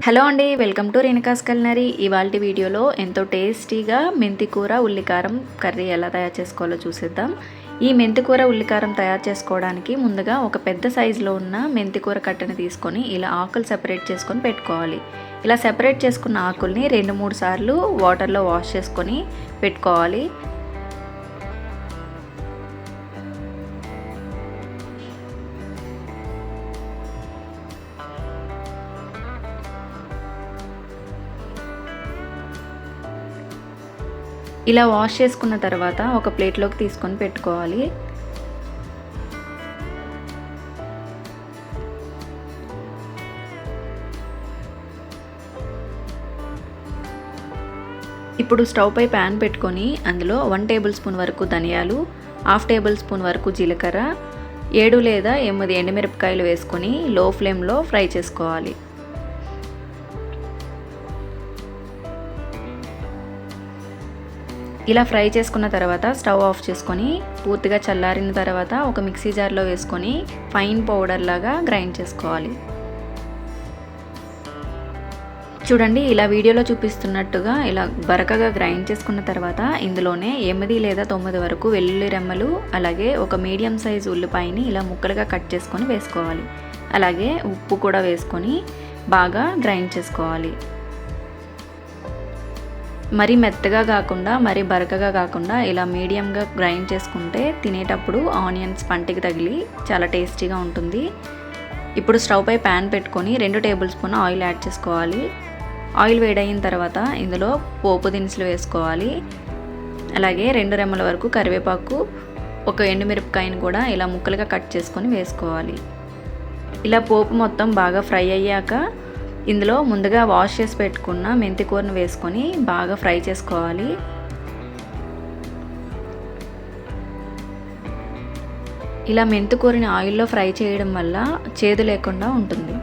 Hello అండి, welcome to Renuka's culinary. ఇవాల్టి వీడియోలో ఎంతో టేస్టీగా మెంతికూర ఉల్లికారం కర్రీ ఎలా తయారు చేసుకోవాలో చూసేద్దాం. ఈ మెంతికూర ఉల్లికారం తయారు చేసుకోవడానికి ముందుగా ఒక పెద్ద సైజులో ఉన్న మెంతికూర కట్టని తీసుకొని ఇలా ఆకులు సెపరేట్ చేసుకొని పెట్టుకోవాలి. ఇలా సెపరేట్ చేసుకున్న ఆకుల్ని 2-3 సార్లు వాటర్లో వాష్ చేసుకొని పెట్టుకోవాలి. ఇలా వాష్ చేసుకున్న తర్వాత ఒక ప్లేట్లోకి తీసుకొని పెట్టుకోవాలి. ఇప్పుడు స్టవ్ పై ప్యాన్ పెట్టుకొని అందులో 1 టేబుల్ స్పూన్ వరకు ధనియాలు, 1/2 టేబుల్ స్పూన్ వరకు జీలకర్ర, 7 లేదా 8 ఎండుమిరపకాయలు వేసుకొని లో ఫ్లేమ్లో ఫ్రై చేసుకోవాలి. ఇలా ఫ్రై చేసుకున్న తర్వాత స్టవ్ ఆఫ్ చేసుకొని పూర్తిగా చల్లారిన తర్వాత ఒక మిక్సీ జార్లో వేసుకొని ఫైన్ పౌడర్ లాగా గ్రైండ్ చేసుకోవాలి. చూడండి, ఇలా వీడియోలో చూపిస్తున్నట్టుగా ఇలా బరకగా గ్రైండ్ చేసుకున్న తర్వాత ఇందులోనే 8 లేదా 9 వరకు వెల్లుల్లి రెమ్మలు, అలాగే ఒక మీడియం సైజ్ ఉల్లిపాయని ఇలా ముక్కలుగా కట్ చేసుకొని వేసుకోవాలి. అలాగే ఉప్పు కూడా వేసుకొని బాగా గ్రైండ్ చేసుకోవాలి. మరీ మెత్తగా కాకుండా మరీ బరకగా కాకుండా ఇలా మీడియంగా గ్రైండ్ చేసుకుంటే తినేటప్పుడు ఆనియన్స్ పంటికి తగిలి చాలా టేస్టీగా ఉంటుంది. ఇప్పుడు స్టవ్ పై ప్యాన్ పెట్టుకొని 2 టేబుల్ స్పూన్ ఆయిల్ యాడ్ చేసుకోవాలి. ఆయిల్ వేడైన తర్వాత ఇందులో పోపు దినుసులు వేసుకోవాలి. అలాగే 2 రెమ్మల వరకు కరివేపాకు, ఒక ఎండుమిరపకాయను కూడా ఇలా ముక్కలుగా కట్ చేసుకొని వేసుకోవాలి. ఇలా పోపు మొత్తం బాగా ఫ్రై అయ్యాక ఇందులో ముందుగా వాష్ చేసి పెట్టుకున్న మెంతికూరను వేసుకొని బాగా ఫ్రై చేసుకోవాలి. ఇలా మెంతికూరని ఆయిల్లో ఫ్రై చేయడం వల్ల చేదు లేకుండా ఉంటుంది.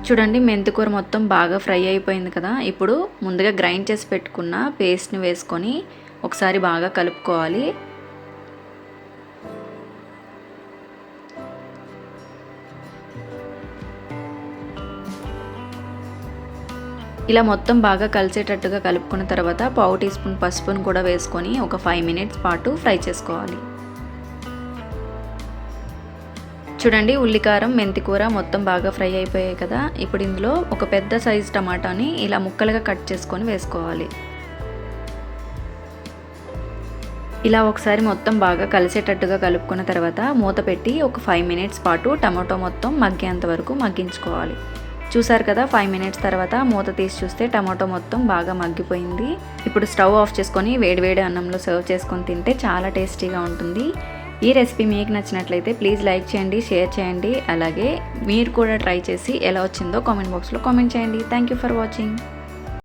చూడండి, మెంతికూర మొత్తం బాగా ఫ్రై అయిపోయింది కదా. ఇప్పుడు ముందుగా గ్రైండ్ చేసి పెట్టుకున్న పేస్ట్ని వేసుకొని ఒకసారి బాగా కలుపుకోవాలి. ఇలా మొత్తం బాగా కలిసేటట్టుగా కలుపుకున్న తర్వాత 1/2 టీ స్పూన్ పసుపును కూడా వేసుకొని ఒక 5 మినిట్స్ పాటు ఫ్రై చేసుకోవాలి. చూడండి, ఉల్లికారం, మెంతికూర మొత్తం బాగా ఫ్రై అయిపోయాయి కదా. ఇప్పుడు ఇందులో ఒక పెద్ద సైజు టమాటాని ఇలా ముక్కలుగా కట్ చేసుకొని వేసుకోవాలి. ఇలా ఒకసారి మొత్తం బాగా కలిసేటట్టుగా కలుపుకున్న తర్వాత మూత పెట్టి ఒక 5 మినిట్స్ పాటు టమాటో మొత్తం మగ్గేంత వరకు మగ్గించుకోవాలి. చూసారు కదా, 5 మినిట్స్ తర్వాత మూత తీసి చూస్తే టమాటో మొత్తం బాగా మగ్గిపోయింది. ఇప్పుడు స్టవ్ ఆఫ్ చేసుకొని వేడివేడి అన్నంలో సర్వ్ చేసుకొని తింటే చాలా టేస్టీగా ఉంటుంది. ఈ రెసిపీ మీకు నచ్చినట్లయితే ప్లీజ్ లైక్ చేయండి, షేర్ చేయండి. అలాగే మీరు కూడా ట్రై చేసి ఎలా వచ్చిందో కామెంట్ బాక్స్లో కామెంట్ చేయండి. Thank you for watching.